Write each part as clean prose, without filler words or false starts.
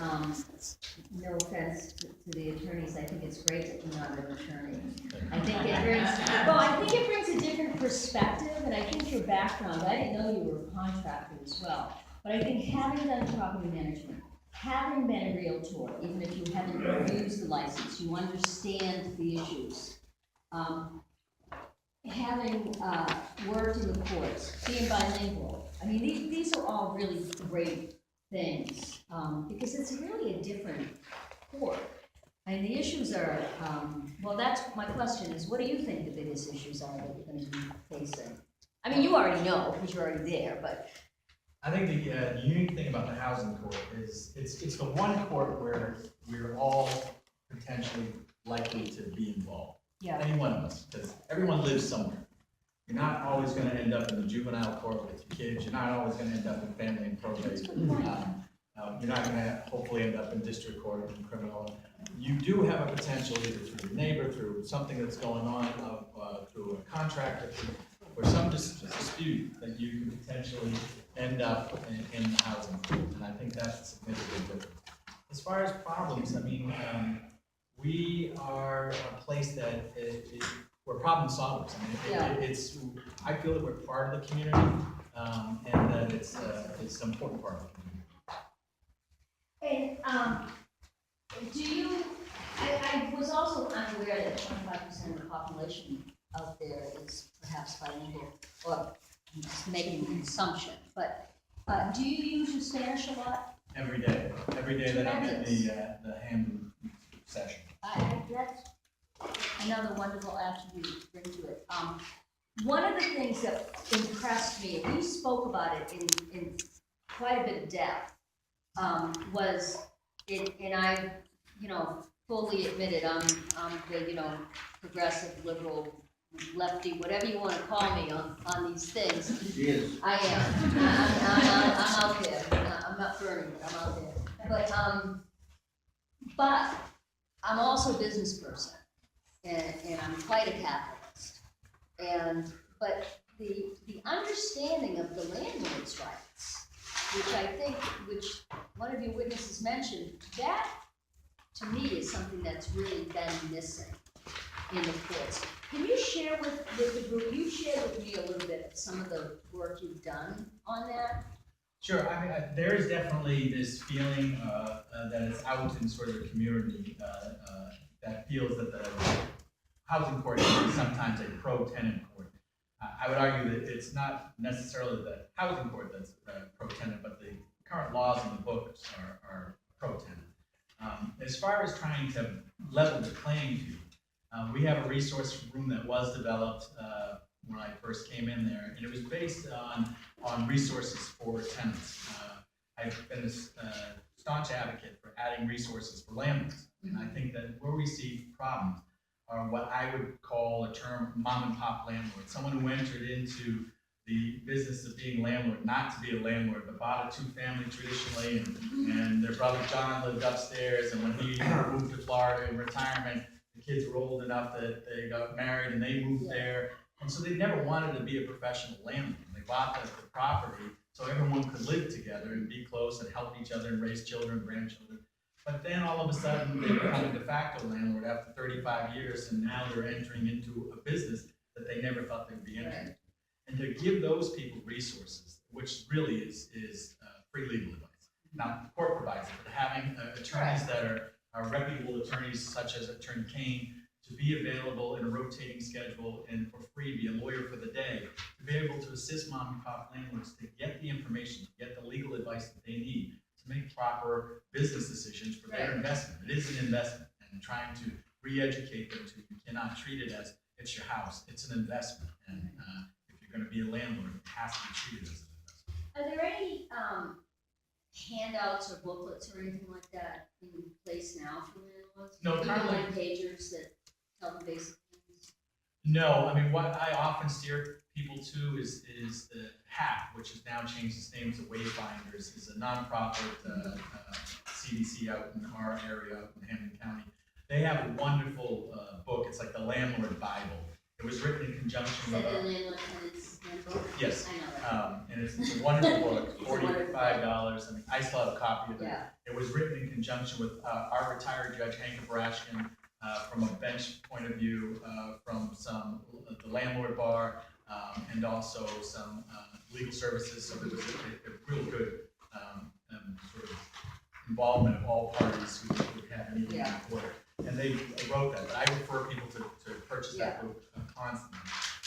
no offense to the attorneys, I think it's great that you're not an attorney. I think it brings, well, I think it brings a different perspective, and I think your background, I didn't know you were a contractor as well, but I think having done property management, having been a realtor, even if you haven't used the license, you understand the issues. Having worked in the courts, being bilingual, I mean, these are all really great things, because it's really a different court. And the issues are, well, that's, my question is, what do you think the biggest issues are that you're gonna be facing? I mean, you already know, because you're already there, but. I think the unique thing about the housing court is, it's the one court where we're all potentially likely to be involved. Yeah. Any one of us, because everyone lives somewhere. You're not always gonna end up in the juvenile court with your kids, you're not always gonna end up in family and probate. You're not gonna hopefully end up in district court or in criminal. You do have a potential either through your neighbor, through something that's going on, through a contractor, or some dispute that you can potentially end up in the housing court. And I think that's a significant difference. As far as problems, I mean, we are a place that we're problem solvers. I mean, I feel that we're part of the community, and that it's an important part of the community. And do you, I was also unaware that 25% of the population out there is perhaps bilingual, or I'm just making an assumption, but do you use your Spanish a lot? Every day that I'm in the Hamden session. That's another wonderful attribute to bring to it. One of the things that impressed me, and you spoke about it in quite a bit of depth, was it, and I, fully admitted I'm the, progressive, liberal, lefty, whatever you want to call me on these things. Yes. I am. I'm out there. I'm not burning, but I'm out there. But I'm also a business person, and I'm quite a capitalist. But the understanding of the landlord's rights, which one of your witnesses mentioned, that to me is something that's really been missing in the courts. Can you share with the group, you shared with me a little bit of some of the work you've done on that? Sure, I mean, there is definitely this feeling that is out in sort of the community that feels that the housing court is sometimes a pro-tenant court. I would argue that it's not necessarily the housing court that's pro-tenant, but the current laws in the books are pro-tenant. As far as trying to level the playing field, we have a resource room that was developed when I first came in there, and it was based on resources for tenants. I've been a staunch advocate for adding resources for landlords, and I think that where we see problems are what I would call a term mom and pop landlord, someone who entered into the business of being landlord, not to be a landlord, but bought a two-family traditionally, and their brother John lived upstairs, and when he moved to Florida in retirement, the kids were old enough that they got married and they moved there. And so they never wanted to be a professional landlord. They bought the property so everyone could live together and be close and help each other and raise children and grandchildren. But then all of a sudden they become a de facto landlord after 35 years, and now they're entering into a business that they never thought they would be entering into. And to give those people resources, which really is free legal advice. Now, the court provides it, but having attorneys that are reputable attorneys such as Attorney Kane, to be available in a rotating schedule and for free, be a lawyer for the day, to be able to assist mom and pop landlords to get the information, to get the legal advice that they need to make proper business decisions for their investment. It is an investment, and trying to re-educate them to you cannot treat it as it's your house, it's an investment, and if you're going to be a landlord, it has to be treated as an investment. Are there any handouts or booklets or anything like that in place now for landlords? No, currently. One-pagers that tell them basic things? No, I mean, what I often steer people to is the HAP, which has now changed its name to Wayfinders, is a nonprofit CDC out in our area, out in Hamden County. They have a wonderful book. It's like the Landlord Bible. It was written in conjunction with. Is that the landlord tenants handbook? Yes. I know that. And it's a wonderful book, It's a wonderful book. $45. I mean, I still have a copy of it. Yeah. It was written in conjunction with our retired judge, Hank Abrashkin, from a bench point of view, from the landlord bar, and also some legal services. So it was a real good sort of involvement of all parties who would have anything in court. And they wrote that, but I refer people to purchase that book constantly.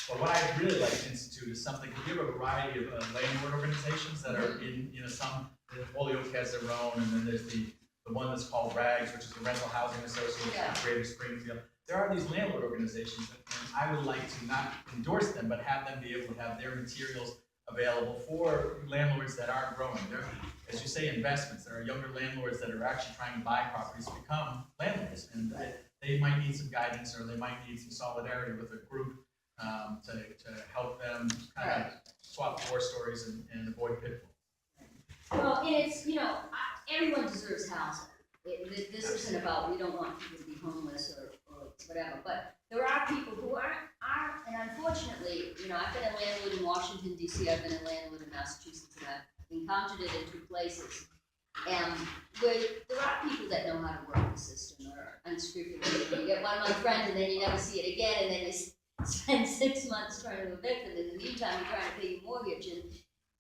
But what I'd really like to institute is something, we have a variety of landlord organizations that are in, some, Holyoke has their own, and then there's the one that's called RAGS, which is the Rental Housing Association of Greater Springfield. There are these landlord organizations, and I would like to not endorse them, but have them be able to have their materials available for landlords that aren't growing. There are, as you say, investments. There are younger landlords that are actually trying to buy properties to become landlords, and they might need some guidance, or they might need some solidarity with a group to help them kind of swap war stories and avoid pitfalls. Well, and it's, everyone deserves housing. This isn't about, we don't want people to be homeless or whatever, but there are people who are, and unfortunately, I've been a landlord in Washington, D.C., I've been a landlord in Massachusetts, and I've encountered it in 2 places. And there are people that know how to work the system, or unscrupulous. You get one month rent, and then you never see it again, and then you spend 6 months trying to evict them. In the meantime, you're trying to pay your mortgage. And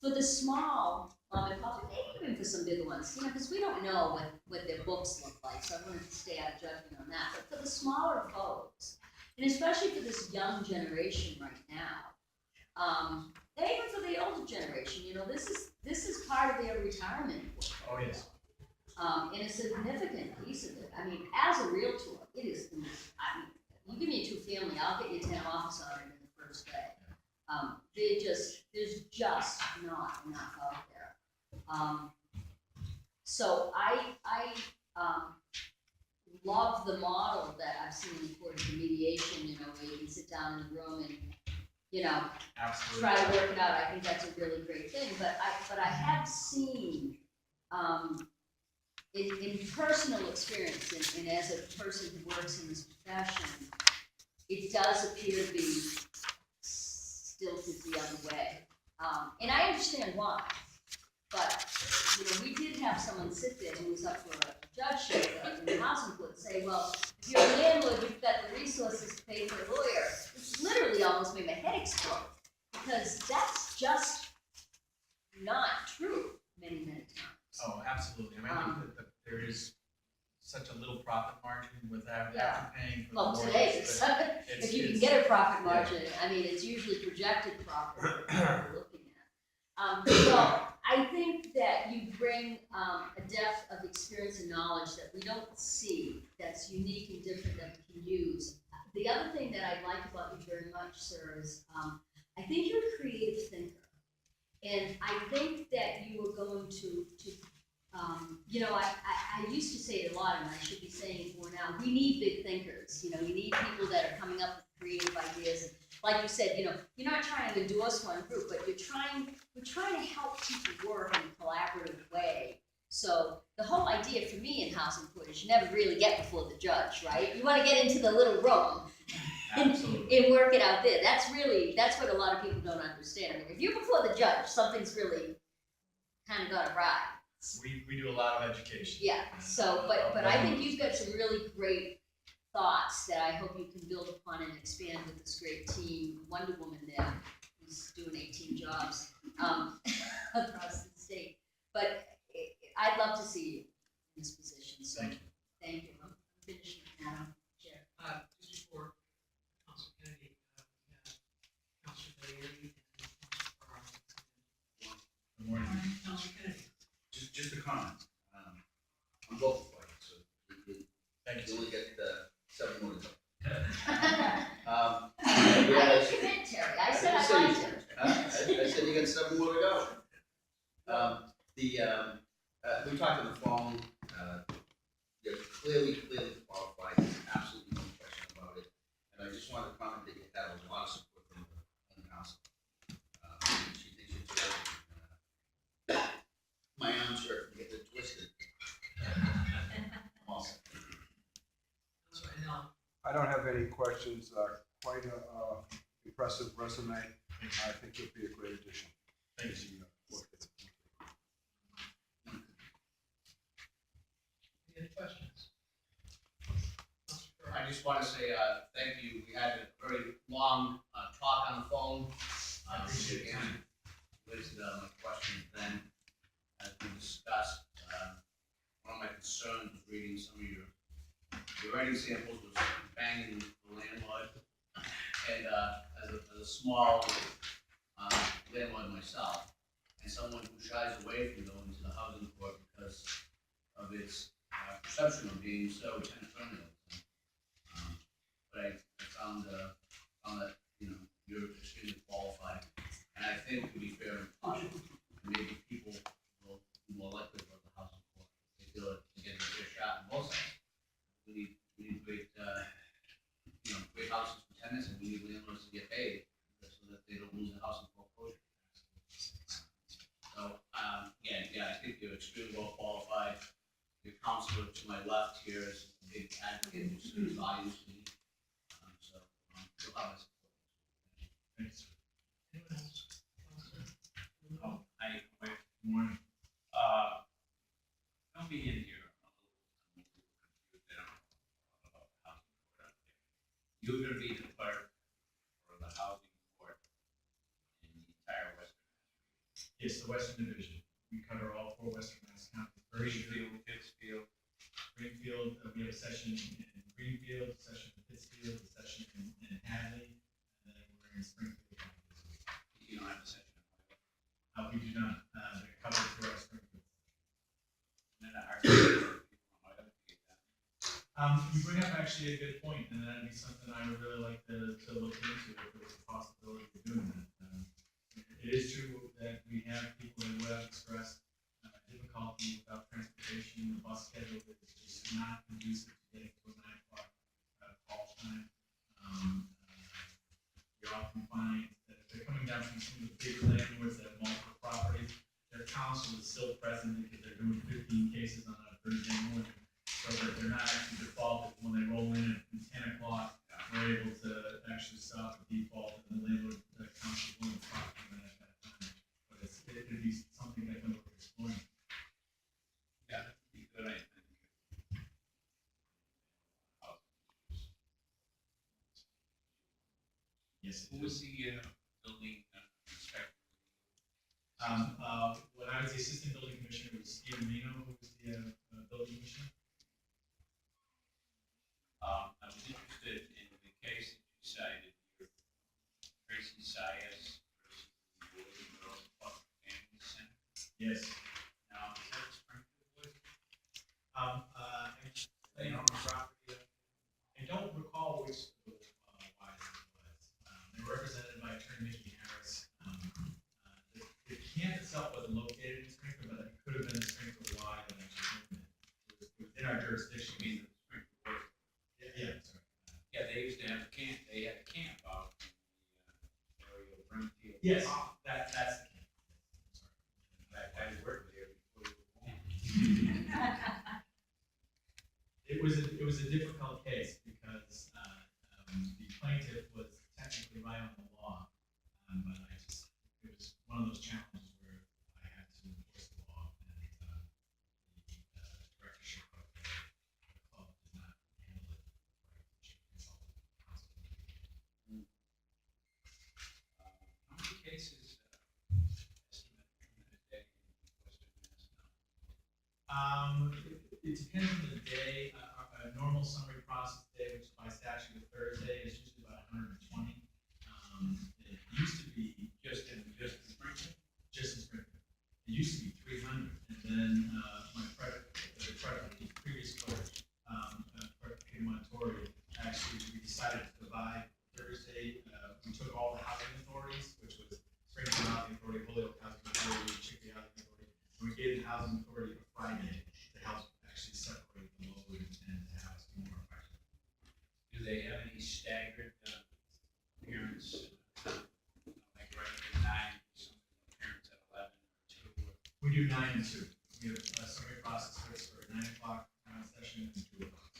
for the small mom and pop, maybe even for some bigger ones, because we don't know what their books look like, so I wanted to stay out of judgment on that. But for the smaller folks, and especially for this young generation right now, and even for the older generation, this is part of their retirement. Oh, yes. And a significant piece of it. I mean, as a realtor, it is, you give me a 2-family, I'll get you 10 office on it in the first day. There's just not enough out there. So I love the model that I've seen in the court of mediation, where you can sit down in the room and, Absolutely. try to work it out. I think that's a really great thing. But I have seen, in personal experience, and as a person who works in this profession, it does appear to be stilted the other way. And I understand why. But, we did have someone sit there who was up for a judgeship in the housing court and say, well, if you're a landlord, you've got the resources to pay for a lawyer. It's literally almost made my head explode, because that's just not true many times. Oh, absolutely. I think that there is such a little profit margin without after paying for the mortgage. Today, if you can get a profit margin, it's usually projected profit that we're looking at. Well, I think that you bring a depth of experience and knowledge that we don't see, that's unique and different, that we can use. The other thing that I like about you very much, sir, is I think you're a creative thinker. And I think that you are going to I used to say it a lot, and I should be saying it more now. We need big thinkers. You need people that are coming up with creative ideas. And like you said, you're not trying to endorse one group, but we're trying to help people work in a collaborative way. So the whole idea for me in housing court is you never really get before the judge, right? You want to get into the little room and work it out there. That's what a lot of people don't understand. If you're before the judge, something's really kind of got awry. We do a lot of education. Yeah. So, but I think you've got some really great thoughts that I hope you can build upon and expand with this great team. Wonder Woman there, who's doing 18 jobs across the state. But I'd love to see you in this position. So thank you. Thank you. I'm finishing now, Chair. Just before Council Kennedy, we have Councilor Doherty and Councilor Barnes. Good morning. Councilor Kennedy. Just a comment. I'm voting for you, so Thank you you. only get 7 more to go. I didn't commit, Terry. I said I liked him. I said you got 7 more to go. We talked on the phone. You're clearly qualified. There's absolutely no question about it. And I just wanted to comment that you have a lot of support from the council. She thinks you're terrific. My arms hurt. You get it twisted. I'm all set. Councilor Hill. I don't have any questions. quite a impressive resume. I think you'll be a great addition. Thank you. Any other questions? I just want to say, thank you. We had a very long, talk on the phone. I appreciate it. Listed, my questions then, as we discussed. One of my concerns was reading some of your writing samples was banging the landlord. And, as a small, landlord myself, and someone who shies away from going to the housing court because of its, perception of being so tenant-friendly. But I found that, you're extremely qualified, and I think to be fair and cautious, maybe people will be more likely to go to the housing court. They feel that they get a fair shot on both sides. We need great, great houses for tenants, and we need landlords to get paid, so that they don't lose the house in foreclosure. So, I think you're extremely well qualified. Your counselor to my left here is a big advocate, who speaks volumes to me. You'll have my support. Thanks. Anyone else? Counselor? Hi, quick. Morning. Don't be in here. I'm a little confused. I don't know about the housing court out there. You're gonna be the clerk for the housing court in the entire Western Mass. Yes, the Western Division. We cover all 4 Western Mass counties. Greenfield, Pittsfield. Greenfield, we have a session in Greenfield, a session in Pittsfield, a session in Hadley, and then we're in Springfield County this week. You don't have a section. We do not, they're covered through our Springfield. And then our people might have to get that. You bring up actually a good point, and that'd be something I would really like to look into if there was a possibility of doing that. It is true that we have people who have expressed difficulty without transportation. The bus schedule is just not conducive to getting to a 9 o'clock call time. You often find that if they're coming down from some of the big landlords that have multiple properties, their counsel is still present because they're doing 15 cases on a Thursday morning. So that they're not actually defaulted. When they roll in at 10 o'clock, we're able to actually stop the default, and the landlord counsel will talk to them at that time. But it could be something that can look exploring. Yeah, that'd be good, I think. Yes. Who was the building inspector? When I was the assistant building commissioner, it was Steve Amino, who was the building commissioner. I was interested in the case that you cited, your Tracy Sias versus the Boys and Girls Club Family Center. Yes. Now, is that Springfield Boys? They own the property. I don't recall which school, why it was. They were represented by Attorney Mickey Harris. The camp itself wasn't located in Springfield, but it could have been the Springfield Y that actually owned it. It was within our jurisdiction. I mean, the Springfield Boys. Yeah, sorry. Yeah, they used to have a camp, they had a camp out in the area of Brimfield. Yes, that's the camp. Sorry. I worked there before you were born. It was a difficult case because the plaintiff was technically right on the law, but it was one of those challenges where I had to enforce the law, and the directorship of the club did not handle it right. She consulted counsel. How many cases, estimate in a day in Western Mass? It depends on the day. A normal summary process day, which by statute is Thursday, is usually about 120. It used to be Just in Springfield? just in Springfield. It used to be 300, and then the previous clerk, Montori, actually we decided to divide Thursday. We took all the housing authorities, which was Springfield Housing Authority, Holyoke Housing Authority, Chicopee Housing Authority, and we gave the housing authority a Friday to help actually separate the load and to have us be more effective. Do they have any staggered appearance? Like right at 9, some appearance at 11 or 2? We do 9 and 2. We have a summary process for 9 o'clock session and 2 o'clock.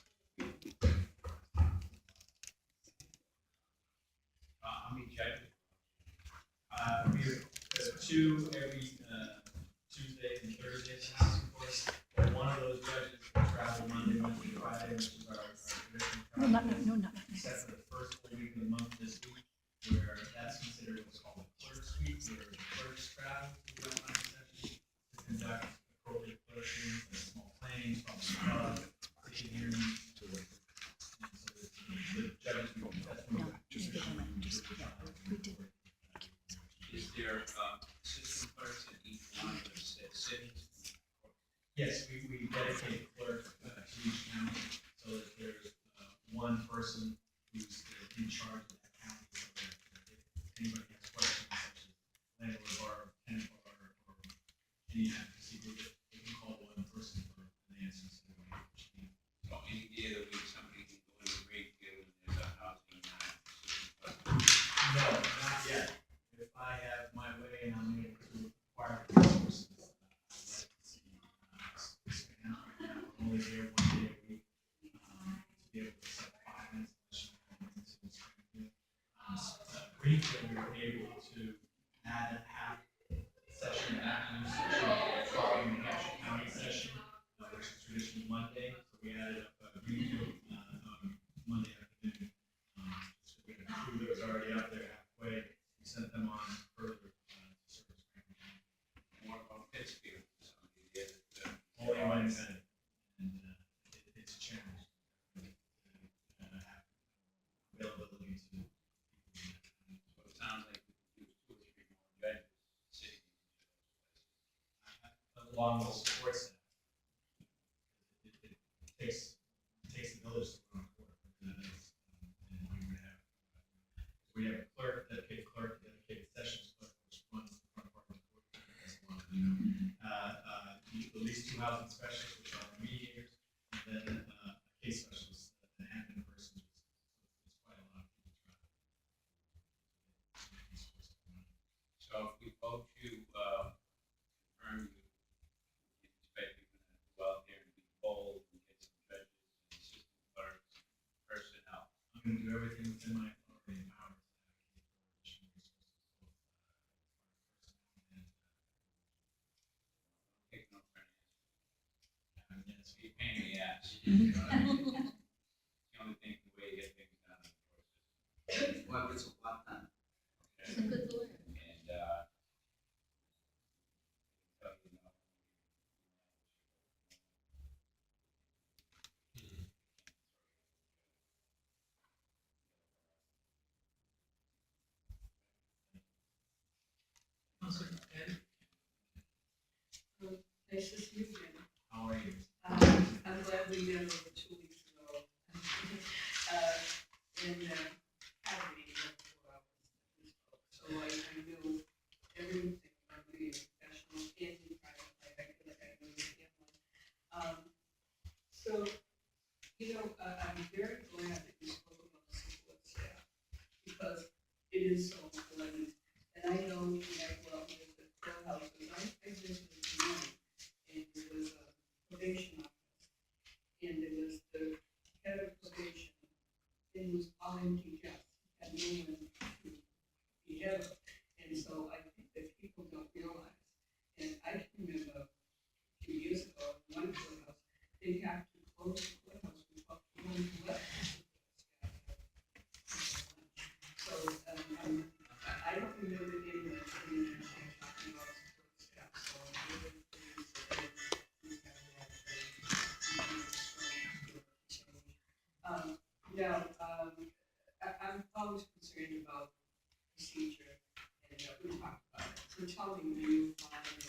two every Tuesday and Thursday in the housing court. But one of those judges will travel Monday, Wednesday, Friday, which is our traditional No, travel. not. Except for the first full week of the month this week, where that's considered what's called a clerk's week, where the clerks travel to the online session to conduct appropriate clerk hearings, like small claims, public cause, city hearings. And so the judges will be testimony. Just give them a, just, yeah, we did. Is there, assistant clerks in each one of the cities? Yes, we dedicate a clerk to each county, so that there's one person who's in charge of that county, so that if anybody has questions such as landlord bar, tenant bar, or any advocacy group, they can call one person for an answer. So So any day of the week, somebody can go in the great deal and there's a housing assistant clerk. no, not yet. If I have my way and I'm able to acquire resources, I'd like to see this account right now. I'm only here 1 day a week, to be able to set 5 minutes. Greenfield, we were able to add a half session, afternoon session, following the Hampshire County session, which is traditionally Monday. So we added up Greenfield Monday afternoon. So we had a crew that was already up there halfway. We sent them on further service. And what about Pittsfield? Somebody there that, Only one minute, and it's a challenge. Have availability to people. So it sounds like we could use 2 or 3 more judges sitting in each of those places. Along with support staff. It takes a village to run a court. And we have a clerk, dedicated sessions clerk, which runs the front part of the court. That's a lot, at least 2 housing specialists, which are mediators, and then a case specialist, an admin person. It's quite a lot of people trying. So if we vote to, confirm you, we expect you're gonna go out there and be bold and get some judges and assistant clerks, personnel. I'm going to do everything within my authority and power to advocate for additional resources, both personnel Take no for an answer. and yes, Be a pain in the ass. You know what I mean? It's the only thing, the way you get things done in the court system. Well, it's a lot done. It's a Okay? good lawyer. And, tell you no. Counselor Ed? Nice to see you again. how are you? I'm glad we met over 2 weeks ago. And had a meeting for 4 hours. So I knew everything about being professional and in private life. I feel like I know your family. So, I'm very glad that you spoke about the support staff because it is so important. And I know that well with the courthouses, I visited this morning and there was a probation office and there was the head of probation. It was all empty desks, had no one to be head of. And so I think that people don't realize, and I can remember a few years ago, in one courthouse, they have to close the courthouse before one to let so, I don't remember any of the talking about support staff, so I'm really pleased that we have that. Now, I'm always concerned about procedure, and we talked about it. So tell me when you find it,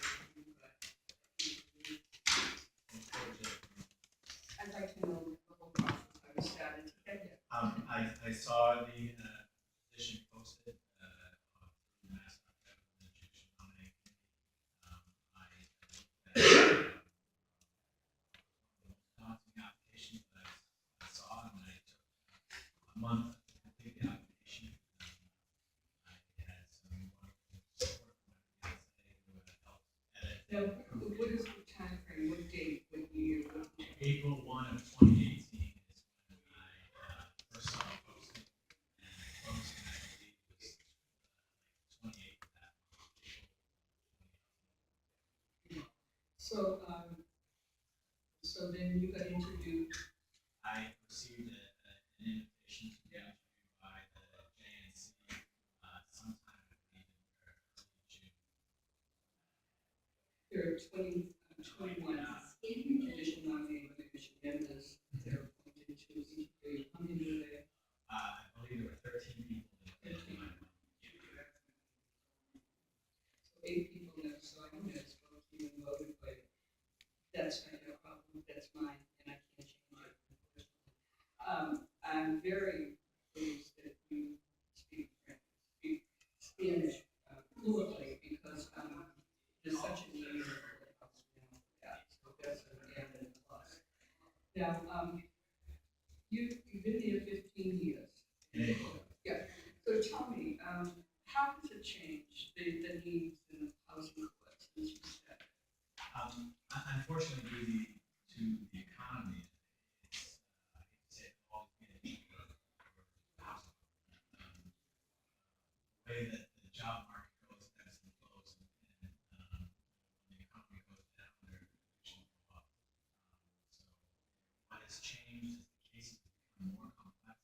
I'd like to know the whole process, how you started to get there. I saw the position posted through the Mass Education Nominating Committee. I looked at the most daunting applications that I saw, and I took a month to complete the application. I had some wonderful support from my fiancée who had helped edit. Now, what is the time frame? What date, what year, what year? April 1 of 2018 is when I first saw it posted, and I posted, I believe it was 28th of that month, April and you got interviewed. I received an invitation to be interviewed by the JNC sometime I believe in early June. There are 21 additional nominated commission members that are appointed to each grade. How many are there? I believe there were 13 people that did my So 8 people now, so I know that's supposed to be voted, but that's not your problem, that's mine, and I can't change it. I'm very pleased that you speak Spanish fluently, because there's such a need for that, so that's an added plus. Now, you've been here 15 years. Yeah, so tell me, how has it changed, the needs in the housing courts since you said? Unfortunately, due to the economy, it's, I hate to say it, always been a need for housing. The way that the job market goes, ebbs and flows, and when the economy goes down, their conditions go up. So what has changed is the cases have become more complex.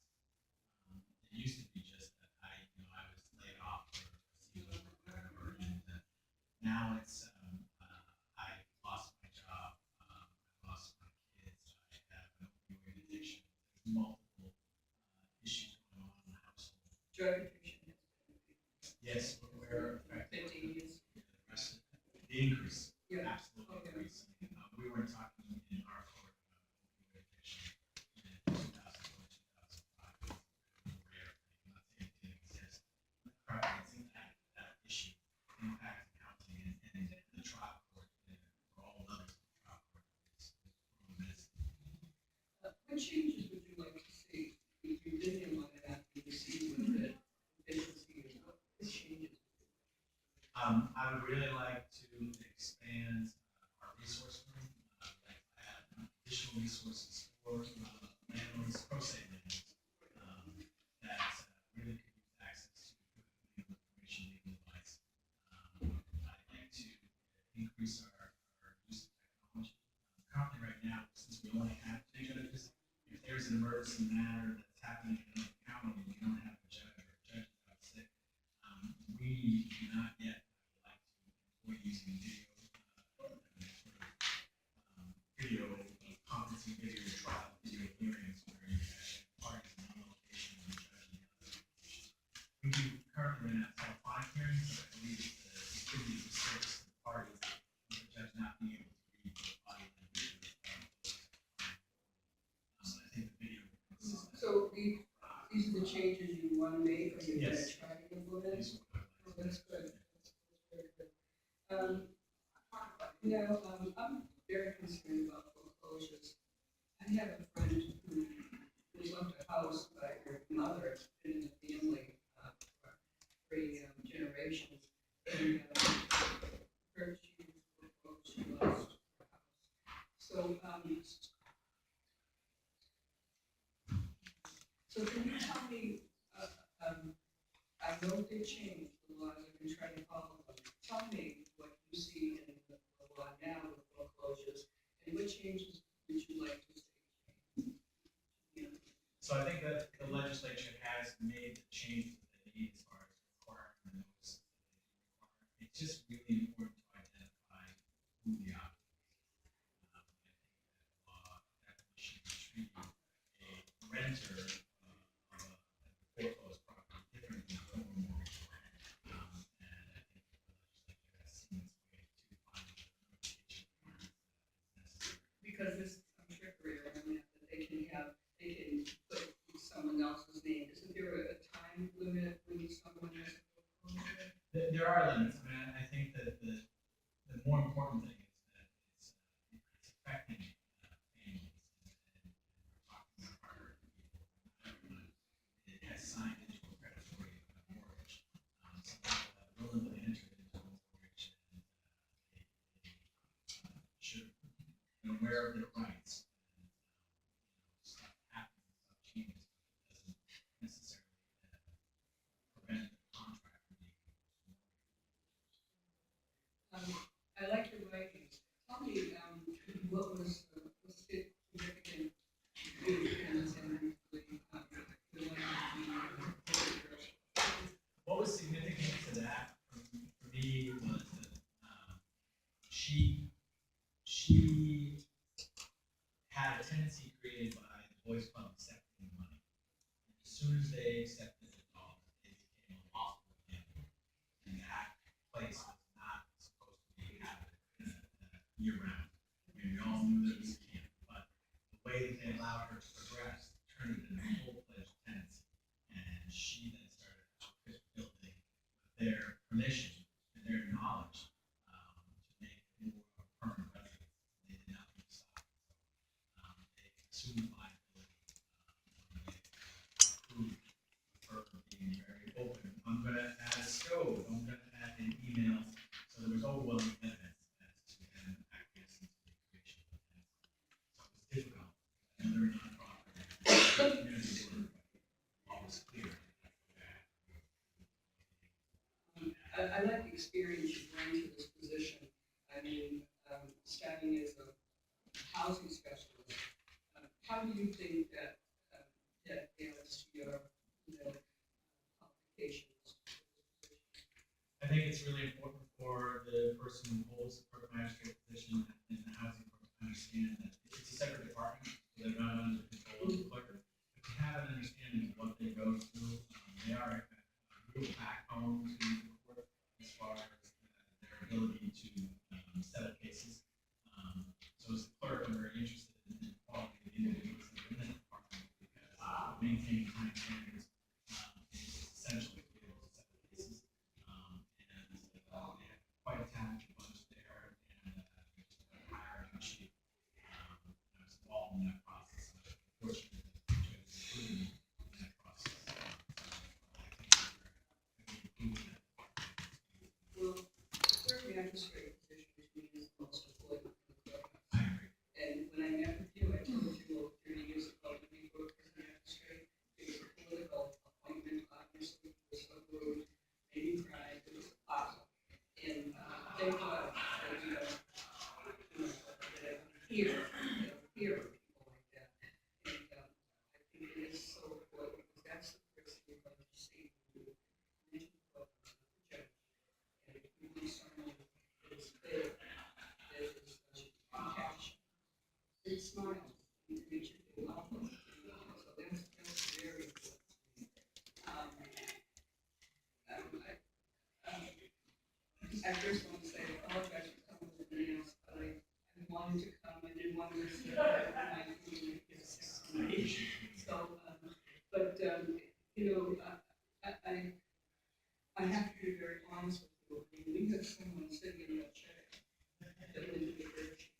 It used to be just that I was laid off or received or whatever, and now it's I lost my job, I lost my kids, I have an opioid addiction. There's multiple issues going on in the household. Drug addiction has been Yes, we're affected. 15 years. The rest of the increase, Yeah. absolutely Okay. increase. We weren't talking in our court about opioid addiction in 2004, 2005. It was a rare thing. I'm not saying it didn't exist. But it's that issue impacting housing and the trial court, for all others in the trial court is medicine. What changes would you like to see? If you didn't want to have to see with the vacancy, what changes? I would really like to expand our resource room, like add additional resources for landlords, pro se landlords, that really could use access to legal information, legal advice. I'd like to increase our use of technology. Currently, right now, since we only have judges, if there's an emergency matter that's happening in another county and we don't have a judge or a judge is out sick, we do not yet like to employ using video, video conferencing, video trial, video hearings where you actually have parties in one location and the judge in the other location. We do currently right now telephonic hearings, but I believe it's the distributed service to the parties, with the judge not being able to read the body language of I think the video consists of. So these are the changes you want to make, or you're going to Yes. try to implement? These are what I'd like to That's do. good. That's very good. Now, I'm very concerned about foreclosures. I have a friend who was left a house by her mother, it's been in the family for 3 generations. And her, she was foreclosed, she lost her house. So, so can you tell me, I know they changed the laws, I've been trying to follow them. Tell me what you see in the law now with foreclosures, and what changes would you like to see? Yeah. So I think that the legislature has made the changes that they need as far as requiring the notices that they do require. It's just really important to identify who the applicant is. I think that law definitely should be treating a renter of a foreclosed property different than a home mortgage. And I think that the legislature has seen its way to finding the notification requirements that is necessary. Because there's some trickery around that, that they can put someone else's name. Isn't there a time limit when someone has a foreclosure? There are limits. I mean, I think that the more important thing is that it's affecting families, and we're talking about hard people. Not everyone has signed into a predatory mortgage. Some people have willingly entered into a mortgage, and they should be aware of their rights. And stuff happens, stuff changes, but it doesn't necessarily prevent the contract from being I like your writings. Tell me, what was had a tendency created by the Boys Club accepting money. And as soon as they accepted the dollars, it became a lawful gambling. And that place was not supposed to be habitable year round. I mean, we all knew that it was a camp, but the way that they allowed her to progress turned it into a full-fledged tenancy. And she then started outfit building with their permission and their knowledge to make it more of a permanent residence. They did not want to stop. So they assumed liability when they approved her being very open. I'm gonna add a stove, I'm gonna add an email. So there was overwhelming evidence as to them acquiescing to the creation of the tenancy. So it was difficult. Another nonprofit, community work, all was clear. I like the experience you bring to this position. I mean, starting as a housing specialist, how do you think that that adds to your, qualifications? I think it's really important for the person who holds the clerk-magistrate position in the housing court to understand that it's a separate department, so they're not under the control of the clerk. But to have an understanding of what they go through, they are a real backbone to the court as far as their ability to settle cases. So as the clerk, I'm very interested in the quality of the individuals that are in that department because maintaining time standards is essential to be able to settle cases. And they have quite a talented bunch there, and just a hierarchy sheet. I was involved in that process. I'm fortunate that the judge included me in that process. Well, clerk-magistrate position to me is the most important in the courthouse. I agree. And when I met with you, I told you over 30 years ago to be clerk-magistrate. It was a political appointment, obviously, it was so rude, made me cry, it was awesome. And thank God that you know, that hear people like that. And I think it is so important because that's the person you're going to see when you reach the court, the judge. And if you do someone that is there, that is compassion, it smiles, it makes you feel welcome. So that's very important. I first want to say, I apologize for coming with the nails, but I wanted to come, I didn't want to miss it. My feeling is so, but, I have to be very honest with you. I mean, we have someone sitting in that chair that would be very cheap.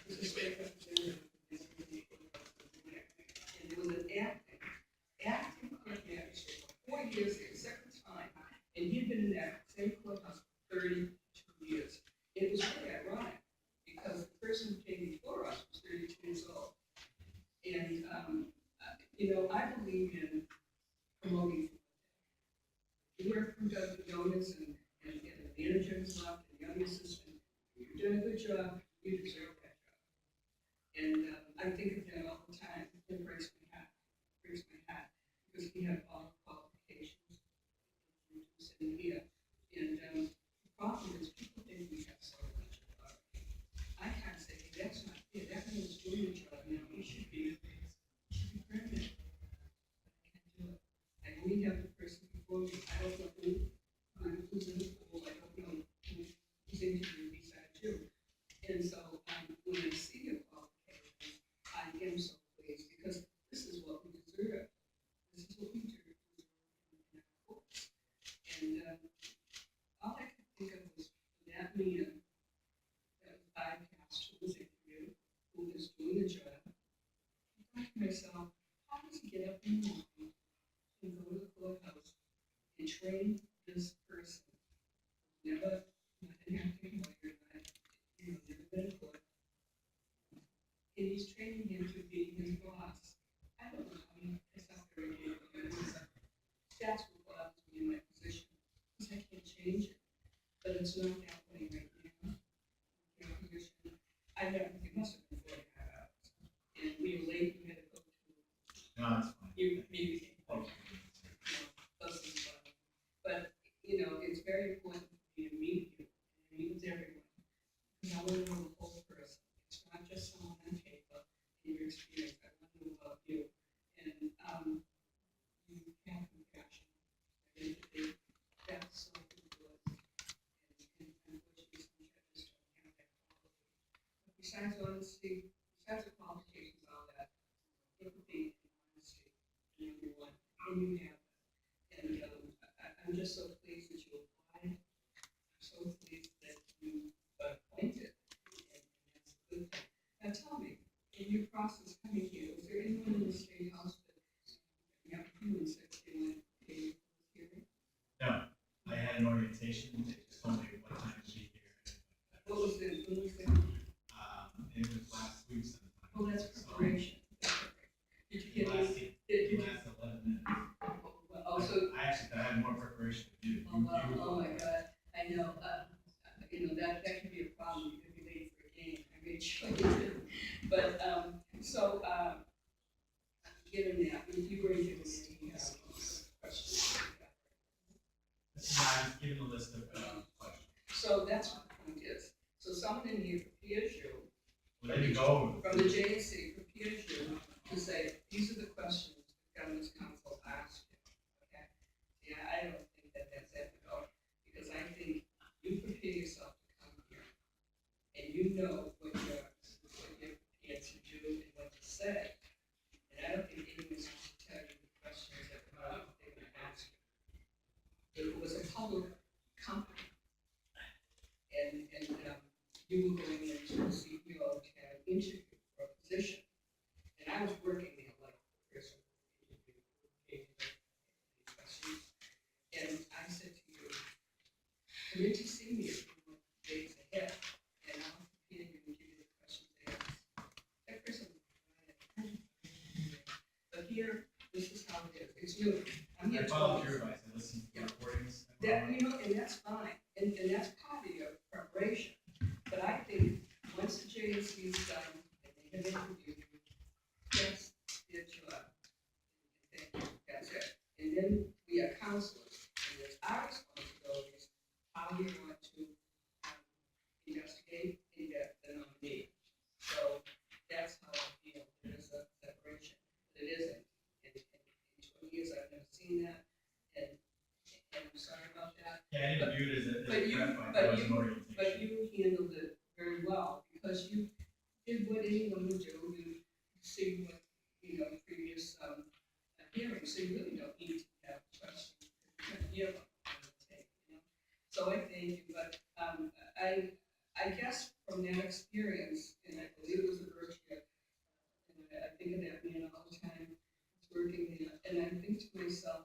This is state representative. And there was an acting clerk-magistrate for 4 years, the second time, and he'd been in that same courthouse for 32 years. It was really ironic, because the person who came before us was 32 years old. And, I believe in promoting. You hear from Judge Jonas and the manager has left, and the young assistant, you're doing a good job, you deserve that job. And I think of him all the time, it breaks my heart, because he had all the qualifications sitting here. And the problem is, people think we have so much authority. I can't say, that's not fair, that man's doing a job, he should be permanent. I can't do it. And we have the person before me, I don't know who's in the pool, I don't know who's interviewed beside you. And so when I see your qualifications, I am so pleased, because this is what we deserve. This is what we deserve in our courts. And all I could think of was that man that was bypassed, who was interviewed, who is doing a job. I thought to myself, how does he get up in the morning and go to the courthouse and train this person? Never, not an acting lawyer, never been a court. And he's training him to be his boss. I don't know how he gets up every day, that's what bothers me in my position, because I can't change it. But it's not happening right now. Your position, it must have been 45 hours. And we were late, we had to go to, No, it's fine. you maybe can't go. Buses, but, it's very important for me to meet you, and meet with everyone. Because I want to know the whole person. It's not just besides honesty, besides the qualifications, all that, empathy and honesty in everyone, and you have that. And I'm just so pleased that you applied. I'm so pleased that you appointed, and that's a good thing. Now tell me, in your process coming here, was there anyone in the State House that met you and said they wanted to pay for this hearing? No, I had an orientation, they just told me what time to be here. What was it? When was it? It was last week sometime. Oh, that's preparation. Did you It get lasted, did you, it lasted 11 minutes. also, I actually, I had more preparation than you. oh, wow, oh my God, I know, that could be a problem, you could be late for a game, I made sure you did. But, given that, you were given any, questions? I was given a list of questions. So that's what the point is, so someone in here prepares you, Well, they didn't go over. from the JSC prepares you to say, these are the questions the government's council asked you, okay? Yeah, I don't think that that's ethical, because I think you prepare yourself to come here, and you know what you're prepared to do and what to say. And I don't think anyone's going to tell you the questions that they're going to ask you. It was a public company, and you were going into the CEO to have an interview for a position. And I was working there like the person who gave me the questions. And I said to you, come in to see me a few days ahead, and I'll prepare you and give you the questions they ask. That person was fine. But here, this is how it is. It's new. I'm here I to followed your advice, I listened to the recordings. that, and that's fine, and that's part of your preparation. But I think once the JSC is done, and they have interviewed you, that's their job. That's it. And then we are counselors, and it's our responsibilities, how we want to investigate and get the nominee. So that's how I feel, there is a separation, but it isn't. In 20 years, I've never seen that, and I'm sorry about that. Yeah, I didn't view it as a But you- prep, like but it was you- an orientation. But you handled it very well, because you did what anyone would do, you see what, previous, hearings, so you really don't need to have questions. You can hear them on the tape, So I thank you, but, I guess from that experience, and I believe it was a Berkshire, and I think of that man all the time, it's working there, and I think to myself,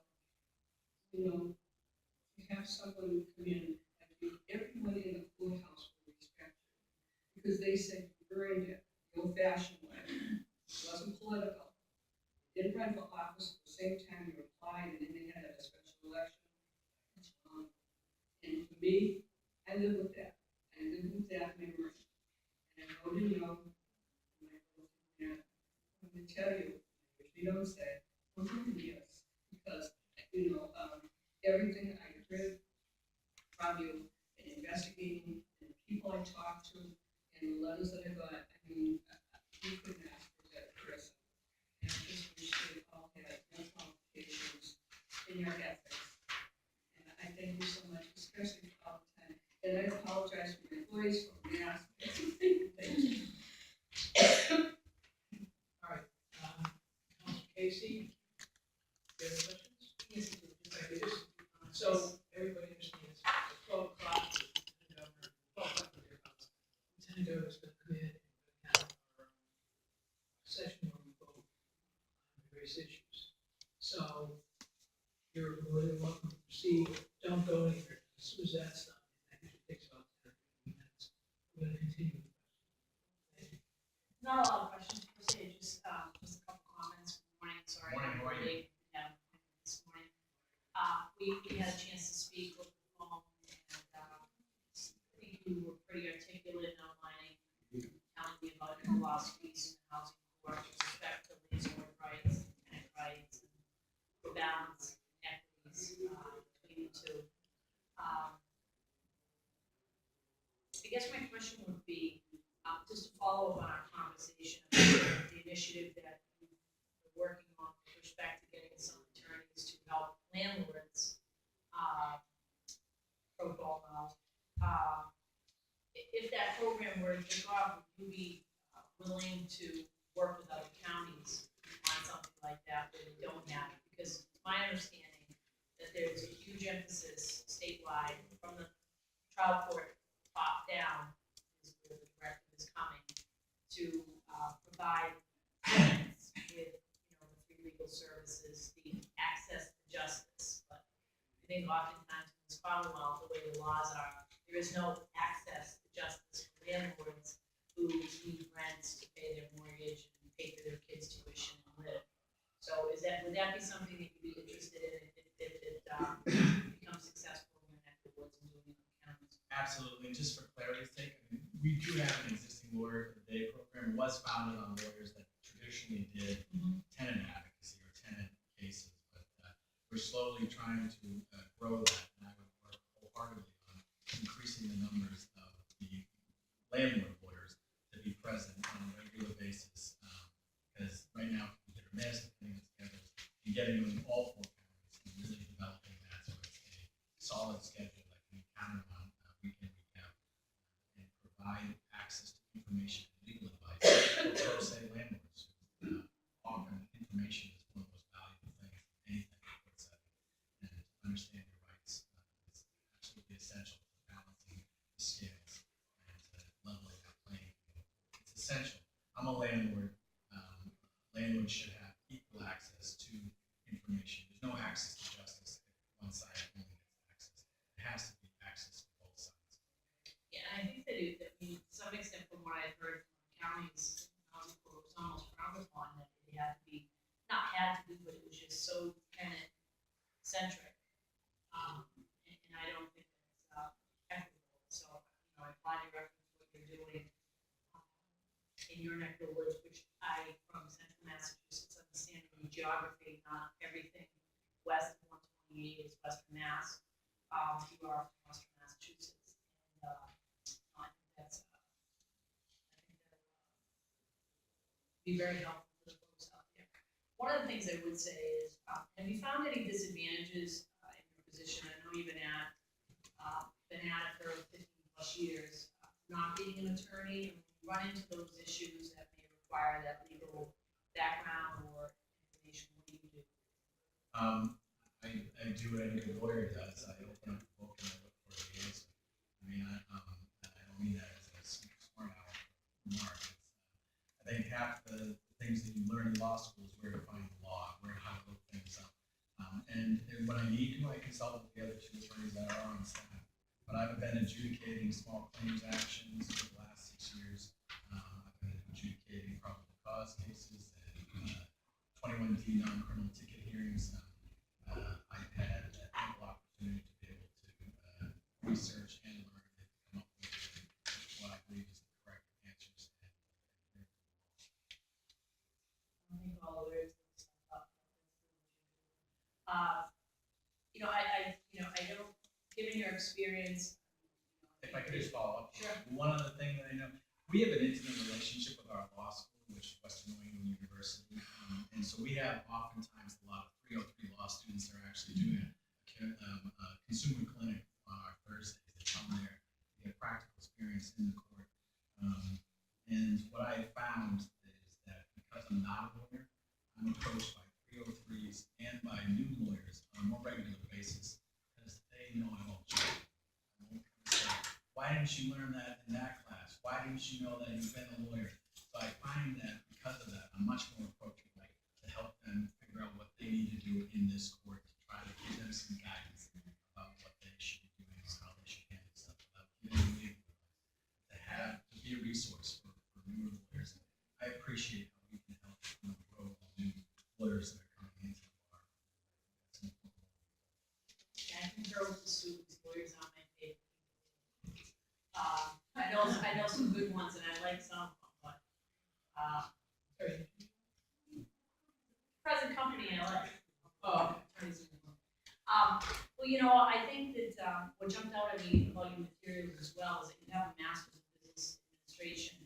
to have someone come in, I think everyone in the courthouse will respect you, because they said you earned it the old-fashioned way. It wasn't political. You didn't run for office at the same time you applied, and then they had a special election. It's wrong. And for me, I live with that. I live with that memory. And I voted no, and I voted yeah. I'm going to tell you, which we don't say, I'm voting yes, because, everything I heard from you and investigating and the people I talked to and the letters that I got, you couldn't ask for that person. And I just wish they all had no qualifications in your ethics. And I thank you so much, especially for all the time. And I apologize for my voice, for my mask. Thank you. All right, Councilor Casey, do you have any questions? Yes, Okay, so everybody understands, at 12 o'clock, the governor, 12 o'clock with your council. Lieutenant Governor is going to come in and have our session where we vote on various issues. So you're more than welcome to proceed, don't go anywhere. As soon as that's done, that usually takes about 10 or 15 minutes. We're going to continue the question. Thank you. Not a lot of questions per se, just a couple comments. Good morning, sorry. Morning, I'm how are you? late. Yeah, this morning. We had a chance to speak over the phone, and I think you were pretty articulate in outlining, telling me about your philosophies in the housing court with respect to landlord rights, tenant rights, and the balance and equities between the two. I guess my question would be, just to follow up on our conversation about the initiative that you're working on with respect to getting some attorneys to help landlords pro bono. If that program were to kick off, would you be willing to work with other counties on something like that where they don't have it, because it's my understanding that there's a huge emphasis statewide from the trial court top down, is where the directive is coming, to provide tenants with, the free legal services, the access to justice. But I think oftentimes in this Commonwealth, the way the laws are, there is no access to justice for landlords who need rents to pay their mortgage and pay for their kids' tuition and live. So would that be something that you'd be interested in if it becomes successful in your neck of the woods and doing it in counties? Absolutely, and just for clarity's sake, we do have an existing lawyer for the day program. It was founded on lawyers that traditionally did tenant advocacy or tenant cases, but we're slowly trying to grow that, and I would work wholeheartedly on increasing the numbers of the landlord lawyers to be present on a regular basis, because right now people are missed, putting it together, and getting them in all 4 counties and really developing that so it's a solid schedule that can be counted on week in, week out, and provide access to information and legal advice for pro se landlords. Often information is one of the most valuable things in anything in court setting, and to understand your rights is absolutely essential for balancing the scales and leveling that playing field. It's essential. I'm a landlord. Landlords should have equal access to information. There's no access to justice if one side only gets access. It has to be access to both sides. Yeah, and I think that to some extent from what I've heard from counties, housing court was almost frowned upon, that it had to be, not had to be, but it was just so tenant centric. And I don't think that's equitable. So, I applaud your reference to what you're doing in your neck of the woods, which I, from central Massachusetts, understanding the geography, not everything west of 128 is Western Mass. You are from Western Massachusetts, and I think that'll be very helpful for the folks out there. One of the things I would say is, have you found any disadvantages in your position? I know you've been at it for 15 plus years, not being an attorney, and run into those issues that may require that legal background or information. What do you do? I do what any good lawyer does. I open up the book and I look for the answer. I mean, I don't mean that as a smart aleck remark. I think half the things that you learn in law school is where to find the law, where how to look things up. And when I need to, I consult with the other 2 attorneys that are on staff. But I've been adjudicating small claims actions for the last 6 years. I've been adjudicating probable cause cases and 21D non-criminal ticket hearings. I've had ample opportunity to be able to research and learn and come up with what I believe is the correct answers. I think all lawyers do stuff up. I don't, given your experience. If I could just follow up. Sure. One other thing that I know, we have an intimate relationship with our law school, which is Western New England University. And so we have oftentimes a lot of 303 law students that are actually doing a consumer clinic on our Thursdays. They come there, they get practical experience in the court. And what I have found is that because I'm not a lawyer, I'm approached by 303s and by new lawyers on a more regular basis because they know I won't cheat. I won't say, why didn't you learn that in that class? Why didn't you know that you've been a lawyer? So I find that because of that, I'm much more approachable to help them figure out what they need to do in this court to try to give them some guidance about what they should be doing and how they should handle stuff without giving them legal advice. To be a resource for newer lawyers. I appreciate how we can help grow new lawyers that are coming into the bar. That's an important role. I concur with the students. Lawyers aren't my favorite. I know some good ones, and I like some of them, but present company I like. Attorneys are good. Well, I think that what jumped out at me about your materials as well is that you have a master's in business administration,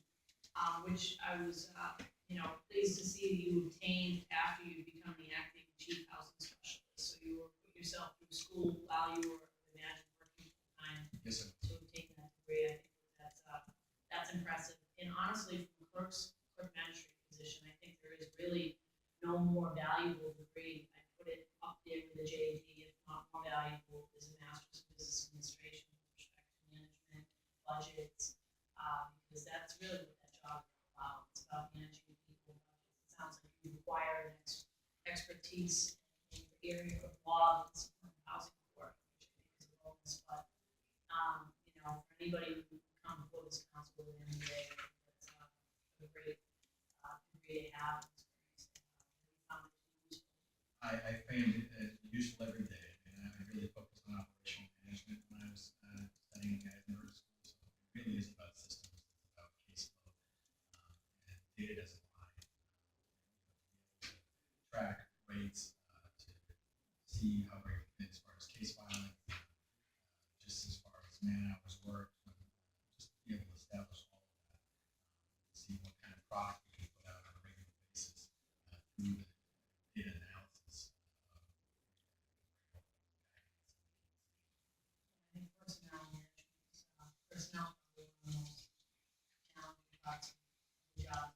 which I was, pleased to see that you obtained after you become the acting chief housing specialist. So you put yourself through school while you were, imagine, working full time. Yes, sir. To obtain that degree. I think that's impressive. And honestly, from really no more valuable degree. I put it up there with a JD, if not more valuable, is a master's in business administration, with respect to management, budgets, because that's really what that job is about. It's about managing people. It sounds like you require an expertise in your area of law that's in housing court, which I think is a bonus, but, you know, for anybody who can come before this council with an MBA, that's a great degree to have. I found it useful every day, and I really focused on operational management when I was studying at nurse school. So it really is about systems, it's about caseload, and data doesn't lie. Track rates to see how great it is as far as case filing, just as far as man hours worked, just be able to establish all of that, see what kind of product we can put out on a regular basis through the data analysis. I think personnel management is, personnel is probably one of the most challenging parts of the job.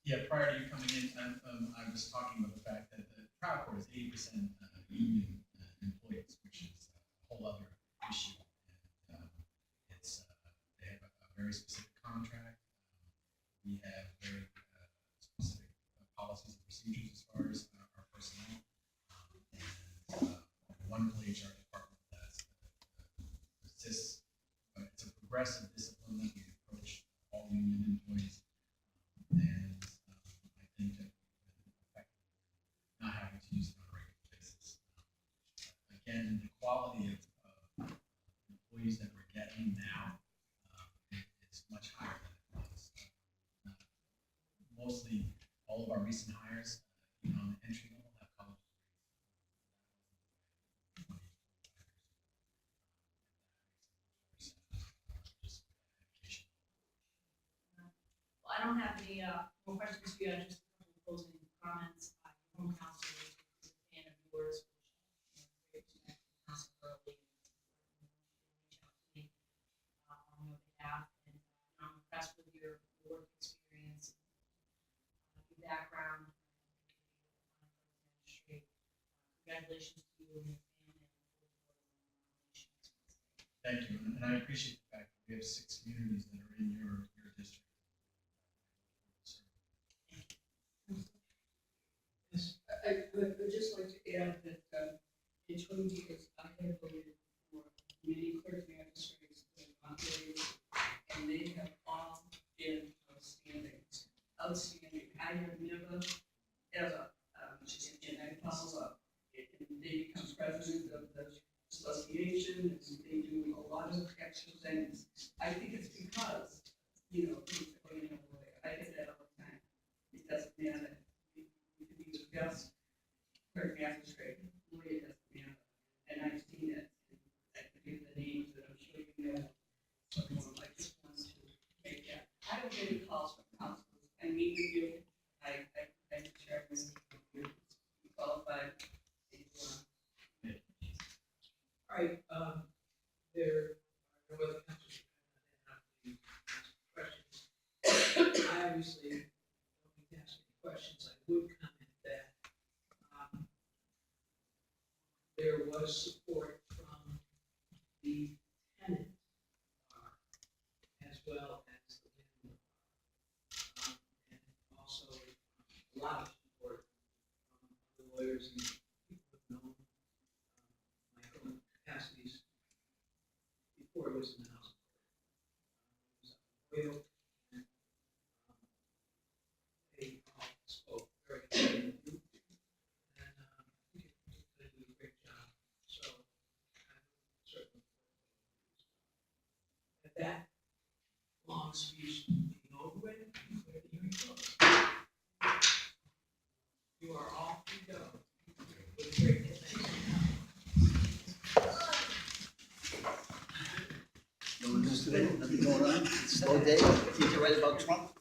Yeah, prior to you coming in, I was talking about the fact that the trial court is 80% union employees, which is a whole other issue. And it's they have a very specific contract. We have very specific policies and procedures as far as our personnel. One HR department that assists, but it's a progressive discipline that we approach all union employees. And I think that effectively not having to use it on a regular basis. Again, the quality of employees that we're getting now is much higher than it was. Mostly, all of our recent hires, you know, on the entry level, have college degrees. Just education. Well, I don't have any more questions for you. I just have a couple of closing comments. Home council is a fan of yours, which great respect to council early and reach out to me on your behalf. And I'm impressed with your work experience, your background. Clerk-Magistrate. Congratulations to you and your family. Thank you, and I appreciate the fact that we have 6 communities that are in your district. I'd just like to add that in 20 years, I have voted for many clerk-magistrates that have operated, and they have all been outstanding. Outstanding. I have never, ever, and I follow up, and they become president of the association, and they do a lot of extra things. I think it's because, you know, things are going over there. I say that all the time. It doesn't matter. You can be the best clerk-magistrate, really it doesn't matter. And I've seen it. I can give the names that I'm sure you know. So I just want to make that. I don't get any calls from councils. I meet with you. I share with you. You qualified. All right, there are no other councils that have to ask questions. I obviously don't need to ask any questions. I would comment that there was support from the tenant as well as the landlord. And also a lot of support from the lawyers and people who have known my own capacities before it was in the House of Court. And they all spoke very highly of you, and I think you're going to do a great job. So I certainly at that long speech being over with, declare the hearing closed. You are all free to go. With a great day. Thank you. No news today, nothing going on, slow day, teacher right about Trump.